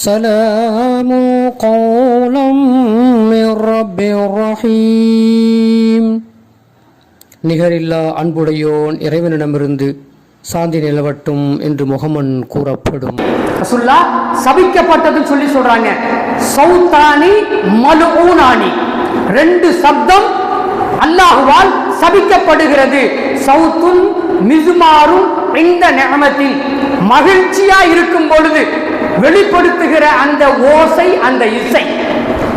سلام قولا من رب رحيم. நிகரில்லா அன்புடையோன் இறைவனிடமிருந்து சாந்தி நிலவட்டும் என்று முகமன் கூறப்படும். ரசூலுல்லாஹ் சபிக்கப்பட்டதுன்னு சொல்லி சொல்றாங்க. சௌதானி மல்ஊனானி, ரெண்டு சப்தம் அல்லாஹ்வால் சபிக்கப்படுகிறது. சௌத்துன் மிஸ்மாரும் இந்த நிஅமத்தில், மகிழ்ச்சியா இருக்கும் பொழுது வெளிப்படுத்துகிற அந்த ஓசை, அந்த இசை,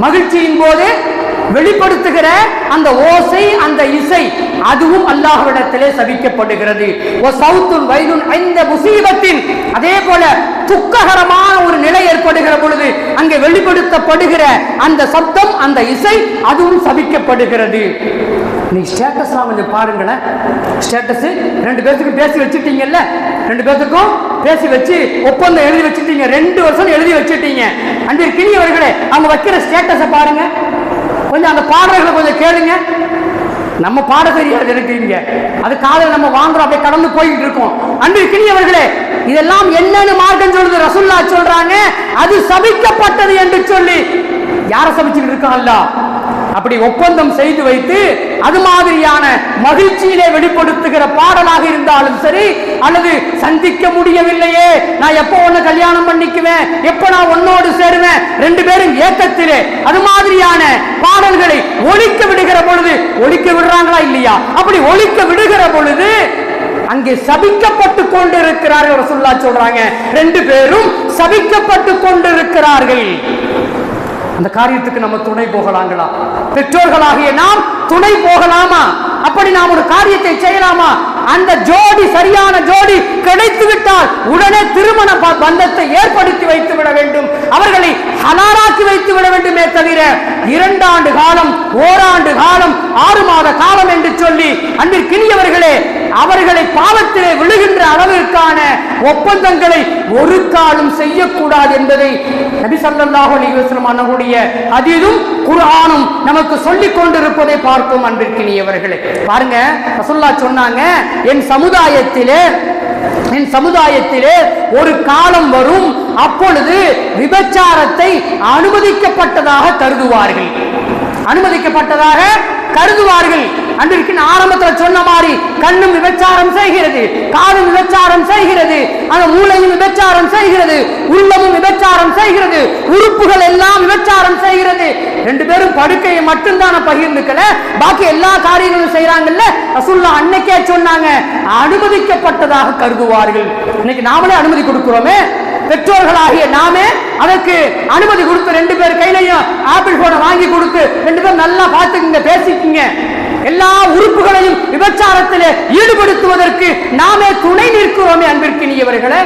மகிழ்ச்சியின் போது வெளிப்படுத்துகிற அந்த ஓசை, அந்த இசை, அதுவும் அல்லாஹ்விடத்திலே சபிக்கப்படுகிறது. அதே போல துக்ககரமான ஒரு நிலை ஏற்படுகிற பொழுது அங்கே வெளிப்படுத்தப்படுகிற அந்த சப்தம், அந்த இசை, அதுவும் சபிக்கப்படுகிறது. நீ ஸ்டேட்டஸ் கொஞ்சம் பாருங்களேன். ஸ்டேட்டஸ் ரெண்டு பேர்த்துக்கும் பேசி வச்சுட்டீங்கல்ல, ரெண்டு பேர்த்துக்கும் பேசி வச்சு ஒப்பந்தம் எழுதி வச்சுட்டீங்க, 2 வருஷம் எழுதி வச்சுட்டீங்க. அன்பிற்கினியவர்களே, அவங்க வைக்கிற ஸ்டேட்டஸை பாருங்க, கொஞ்சம் அந்த பாடல்களை கொஞ்சம் கேளுங்க. நம்ம பாட தெரியாது இருக்கிறீங்க, அது காதல் நம்ம வாங்குறோம், அப்படியே கடந்து போயிட்டு இருக்கோம். அன்பிற்கினியவர்களே, இதெல்லாம் என்னன்னு மார்க்கம் சொல்றது? ரசூலுல்லாஹ் சொல்றாங்க, அது சபிக்கப்பட்டது என்று சொல்லி. யாரை சபிச்சுக்கிட்டு இருக்காங்கல்ல? அப்படி ஒப்பந்தம் செய்து வைத்து அது மாதிரியான மகிழ்ச்சியிலே வெளிப்படுத்துகிற பாடலாக இருந்தாலும் சரி, அல்லது சந்திக்க முடியவில்லையே, நான் எப்போ ஒன்னு கல்யாணம் பண்ணிக்குவேன், எப்ப நான் உன்னோடு சேருவேன், 2 பேரும் ஏக்கத்திலே அது மாதிரியான பாடல்களை ஒலிக்க விடுகிற பொழுது, ஒலிக்க விடுறாங்களா இல்லையா? அப்படி ஒலிக்க விடுகிற பொழுது அங்கே சபிக்கப்பட்டு கொண்டிருக்கிறார்கள். ரசூலுல்லாஹ் சொல்றாங்க, 2 பேரும் சபிக்கப்பட்டு கொண்டிருக்கிறார்கள். அந்த காரியத்துக்கு நம்ம துணை போகலாங்களா? பெற்றோர்களாகிய நாம் துணை போகலாமா? அப்படி நாம் ஒரு காரியத்தை செய்யலாமா? அந்த ஜோடி, சரியான ஜோடி கிடைத்து விட்டால் உடனே திருமண பந்தத்தை ஏற்படுத்தி வைத்து விட வேண்டும், அவர்களை ஹலாலாக்கி வைத்து விட வேண்டுமே தவிர 2 ஆண்டு காலம், ஓராண்டு காலம், 6 மாத காலம் என்று சொல்லி அன்பிற்கினியவர்களே அவர்களை பாவத்திலே விழுகின்ற அளவிற்கான ஒப்பந்தங்களை ஒரு காலம் செய்யக்கூடாது என்பதை நபி ஸல்லல்லாஹு அலைஹி வஸல்லம் அவர்களுடைய ஹதீஸும் குர்ஆனும் நமக்கு சொல்லிக் கொண்டிருப்பதை பார்த்தோம். அன்பிற்கினியவர்களே, பாருங்க, ரசூலுல்லாஹ் சொன்னாங்க, என் சமுதாயத்திலே ஒரு காலம் வரும், அப்பொழுது விபச்சாரத்தை அனுமதிக்கப்பட்டதாக கருதுவார்கள். அன்றைக்கு ஆரம்பத்தில் சொன்ன மாதிரி கண்ணும் விபச்சாரம் செய்கிறது, காதும் விபச்சாரம் செய்கிறது, அந்த மூளையும் விபச்சாரம் செய்கிறது, உள்ளமும் விபச்சாரம் செய்கிறது, உறுப்புகள் எல்லாம் விபச்சாரம் செய்கிறது. 2 பேரும் படுக்கையை மட்டும்தான் பகிர்ந்துக்கல, பாக்கி எல்லா காரியங்களும் செய்யறாங்கல்ல. ரசூலுல்லாஹ் அன்னைக்கே சொன்னாங்க, அனுமதிக்கப்பட்டதாக கருதுவார்கள். இன்னைக்கு நாமளே அனுமதி கொடுக்கிறோமே, பெற்றோர்களாகிய நாமே அதற்கு அனுமதி கொடுத்து 2 பேர் கையிலையும் ஆப்பிள் போனை வாங்கி கொடுத்து 2 பேரும் நல்லா பார்த்துக்குங்க, பேசிக்குங்க. எல்லா உறுப்புகளையும் விபச்சாரத்திலே ஈடுபடுத்துவதற்கு நாமே துணை நிற்கிறோமே. அன்பிற்கினியவர்களே,